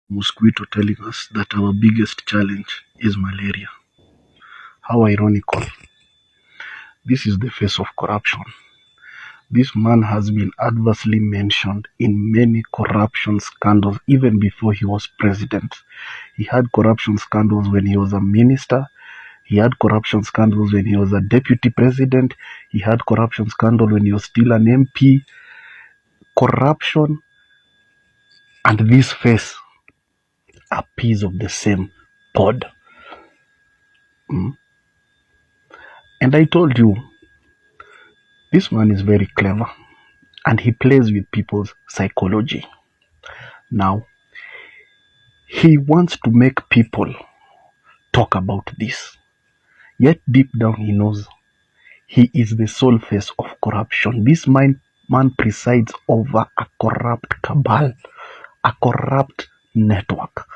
Mosquito telling us that our biggest challenge is malaria. How ironical. This is the face of corruption. This man has been adversely mentioned in many corruption scandals even before he was president. He had corruption scandals when he was a minister. He had corruption scandals when he was a deputy president. He had corruption scandal when he was still an MP. Corruption and this face are peas of the same pod. And I told you, this man is very clever and he plays with people's psychology. Now, he wants to make people talk about this. Yet deep down he knows he is the sole face of corruption. This man presides over a corrupt cabal, a corrupt network.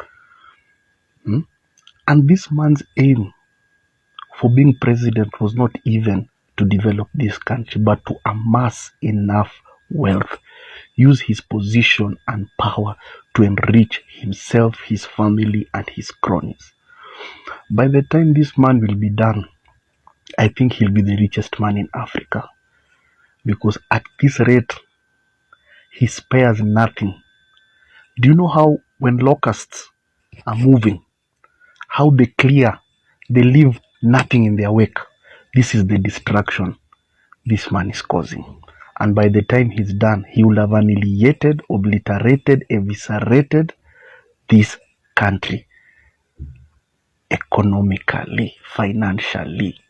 And this man's aim for being president was not even to develop this country, but to amass enough wealth, use his position and power to enrich himself, his family, and his cronies. By the time this man will be done, I think he'll be the richest man in Africa. Because at this rate, he spares nothing. Do you know how when locusts are moving, how they clear, they leave nothing in their wake? This is the destruction this man is causing. And by the time he's done, he will have annihilated, obliterated, eviscerated this country economically, financially.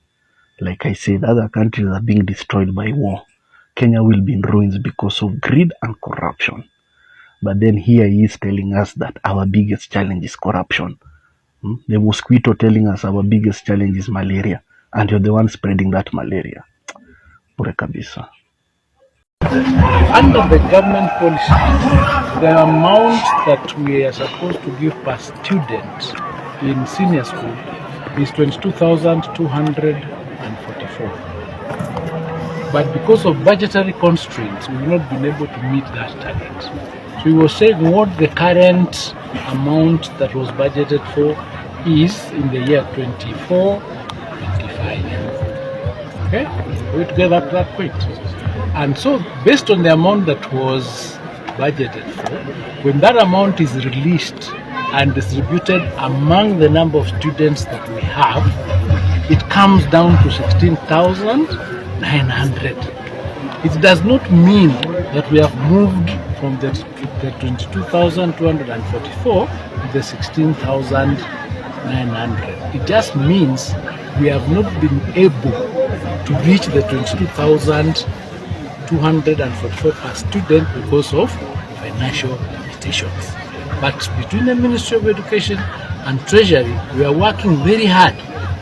Like I said, other countries are being destroyed by war. Kenya will be in ruins because of greed and corruption. But then here he is telling us that our biggest challenge is corruption. The mosquito telling us our biggest challenge is malaria. And you're the one spreading that malaria. Pure kabisa. Under the government policy, the amount that we are supposed to give per student in senior school is 22,244. But because of budgetary constraints, we've not been able to meet that target. So we were saying what the current amount that was budgeted for is in the year 24-25. Okay, we to get up to that point. And so based on the amount that was budgeted for, when that amount is released and distributed among the number of students that we have, it comes down to 16,900. It does not mean that we have moved from the 22,244 to the 16,900. It just means we have not been able to reach the 22,244 per student because of financial limitations. But between the Ministry of Education and Treasury, we are working very hard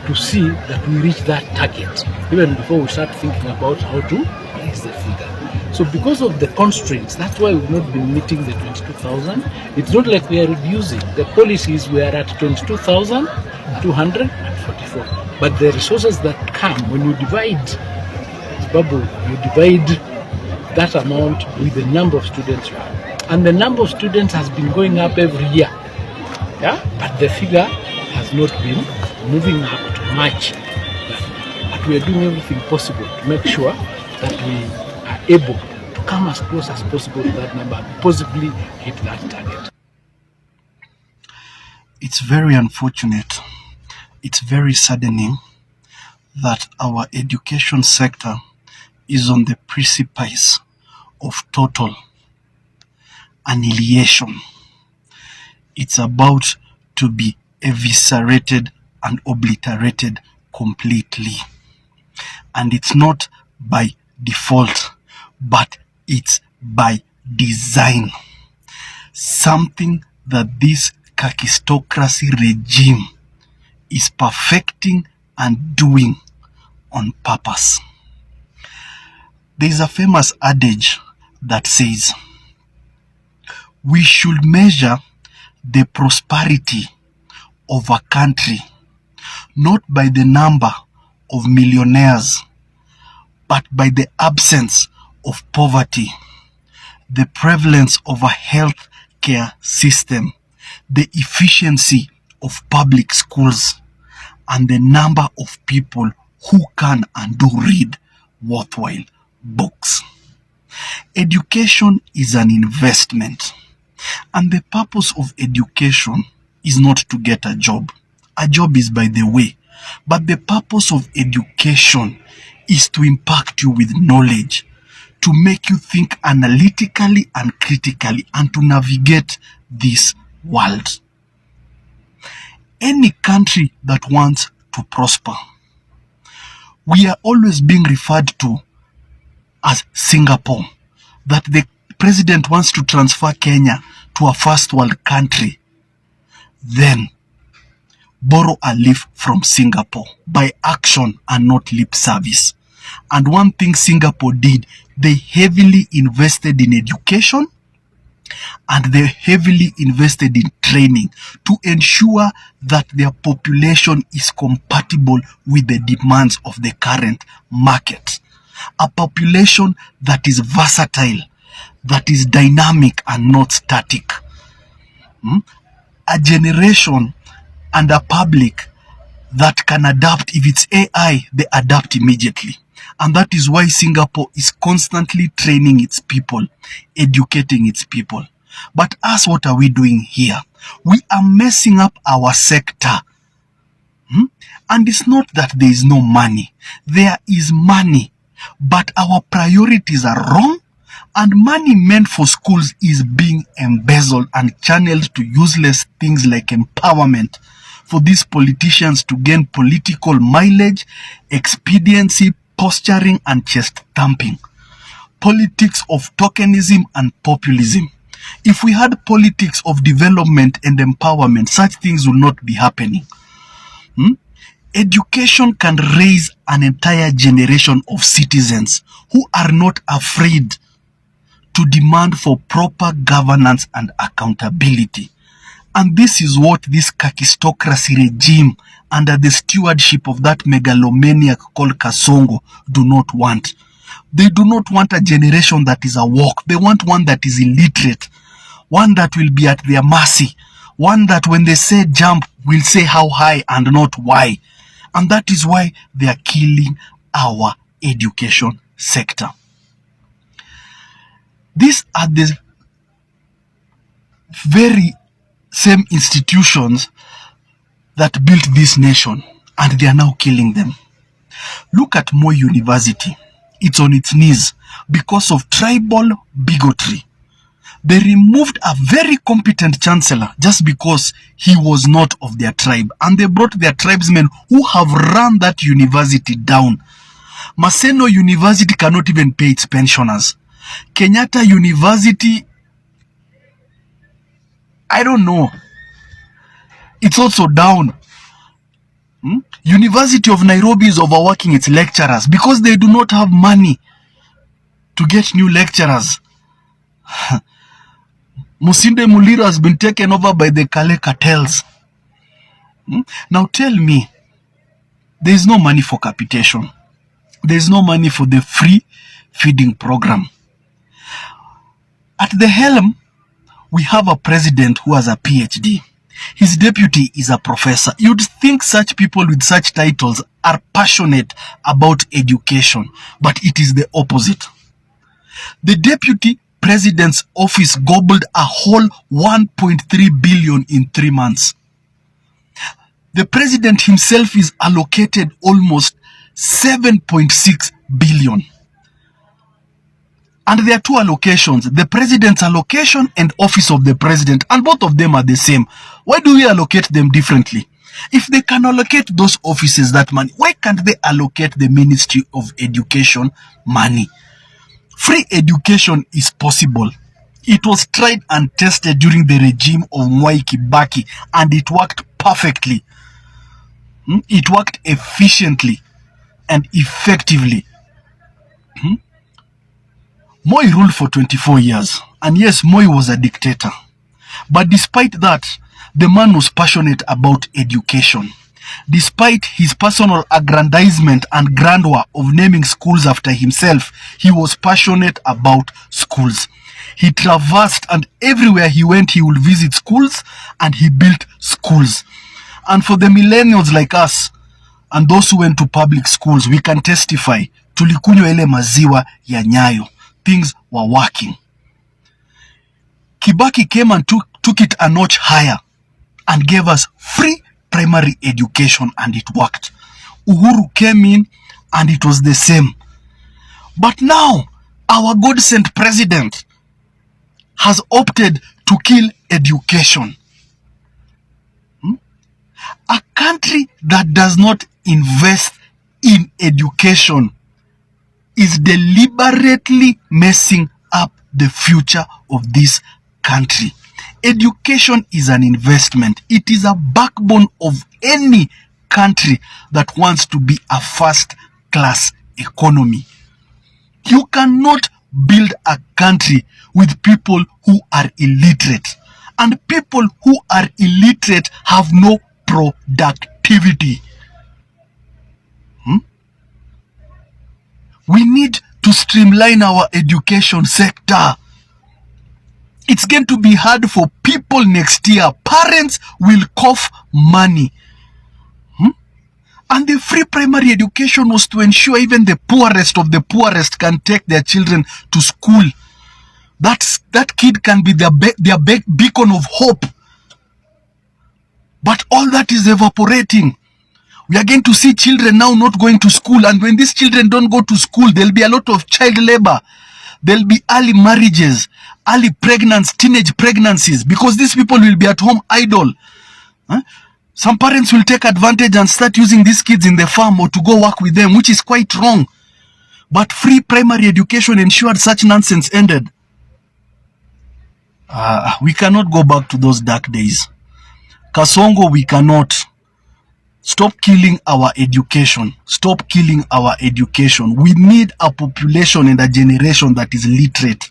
to see that we reach that target, even before we start thinking about how to raise the figure. So because of the constraints, that's why we've not been meeting the 22,000. It's not like we are reducing. The policies we are at 22,244. But the resources that come, when you divide, you divide that amount with the number of students you have. And the number of students has been going up every year. Yeah? But the figure has not been moving up to match that. But we are doing everything possible to make sure that we are able to come as close as possible to that number and possibly hit that target. It's very unfortunate. It's very saddening that our education sector is on the precipice of total annihilation. It's about to be eviscerated and obliterated completely. And it's not by default, but it's by design. Something that this kakistocracy regime is perfecting and doing on purpose. There is a famous adage that says, we should measure the prosperity of a country not by the number of millionaires, but by the absence of poverty, the prevalence of a health care system, the efficiency of public schools, and the number of people who can and do read worthwhile books. Education is an investment, and the purpose of education is not to get a job. A job is by the way, but the purpose of education is to impact you with knowledge, to make you think analytically and critically, and to navigate this world. Any country that wants to prosper, we are always being referred to as Singapore, that the president wants to transfer Kenya to a first world country. Then borrow a leaf from Singapore by action and not lip service. And one thing Singapore did, they heavily invested in education and they heavily invested in training to ensure that their population is compatible with the demands of the current market. A population that is versatile, that is dynamic and not static. A generation and a public that can adapt. If it's AI, they adapt immediately. And that is why Singapore is constantly training its people, educating its people. But us, what are we doing here? We are messing up our sector. And it's not that there is no money. There is money. But our priorities are wrong. And money meant for schools is being embezzled and channeled to useless things like empowerment for these politicians to gain political mileage, expediency, posturing, and chest thumping. Politics of tokenism and populism. If we had politics of development and empowerment, such things will not be happening. Education can raise an entire generation of citizens who are not afraid to demand for proper governance and accountability. And this is what this kakistocracy regime under the stewardship of that megalomaniac called Kasongo do not want. They do not want a generation that is awoke. They want one that is illiterate, one that will be at their mercy, one that when they say jump will say how high and not why. And that is why they are killing our education sector. These are the very same institutions that built this nation, and they are now killing them. Look at Moi University. It's on its knees because of tribal bigotry. They removed a very competent chancellor just because he was not of their tribe, and they brought their tribesmen who have run that university down. Maseno University cannot even pay its pensioners. Kenyatta University, I don't know. It's also down. University of Nairobi is overworking its lecturers because they do not have money to get new lecturers. Musinde Muliro has been taken over by the Kale cartels. Now tell me, there is no money for capitation. There is no money for the free feeding program. At the helm, we have a president who has a PhD. His deputy is a professor. You'd think such people with such titles are passionate about education, but it is the opposite. The deputy president's office gobbled a whole 1.3 billion in 3 months. The president himself is allocated almost 7.6 billion. And there are two allocations, the president's allocation and office of the president, and both of them are the same. Why do we allocate them differently? If they can allocate those offices that money, why can't they allocate the Ministry of Education money? Free education is possible. It was tried and tested during the regime of Mwai Kibaki, and it worked perfectly. It worked efficiently and effectively. Moi ruled for 24 years, and yes, Moi was a dictator. But despite that, the man was passionate about education. Despite his personal aggrandizement and grandeur of naming schools after himself, he was passionate about schools. He traversed, and everywhere he went, he would visit schools and he built schools. And for the millennials like us and those who went to public schools, we can testify, tulikunywa ile maziwa ya Nyayo. Things were working. Kibaki came and took it a notch higher and gave us free primary education, and it worked. Uhuru came in and it was the same. But now, our God-sent president has opted to kill education. A country that does not invest in education is deliberately messing up the future of this country. Education is an investment. It is a backbone of any country that wants to be a first-class economy. You cannot build a country with people who are illiterate. And people who are illiterate have no productivity. We need to streamline our education sector. It's going to be hard for people next year. Parents will cough money. And the free primary education was to ensure even the poorest of the poorest can take their children to school. That kid can be their beacon of hope. But all that is evaporating. We are going to see children now not going to school. And when these children don't go to school, there'll be a lot of child labor. There'll be early marriages, early pregnancies, teenage pregnancies, because these people will be at home idle. Some parents will take advantage and start using these kids in the farm or to go work with them, which is quite wrong. But free primary education ensured such nonsense ended. We cannot go back to those dark days. Kasongo, we cannot. Stop killing our education. Stop killing our education. We need a population and a generation that is literate.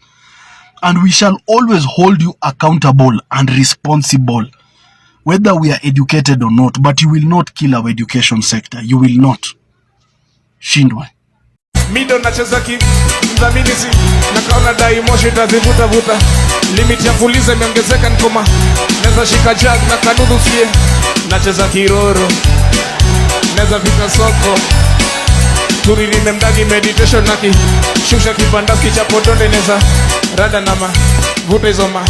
And we shall always hold you accountable and responsible, whether we are educated or not. But you will not kill our education sector. You will not. Shindwa. Mido nacheza mdhaminisi na kaona dai moshi tazivuta vuta. Limit ya fuliza imeongezeka nikoma. Neza shika jag na kanudu sie. Nacheza kiroro. Neza vika soko. Turirime mdagi meditation naki. Shusha kibandaski cha podonde neza. Rada nama. Vuta izoma.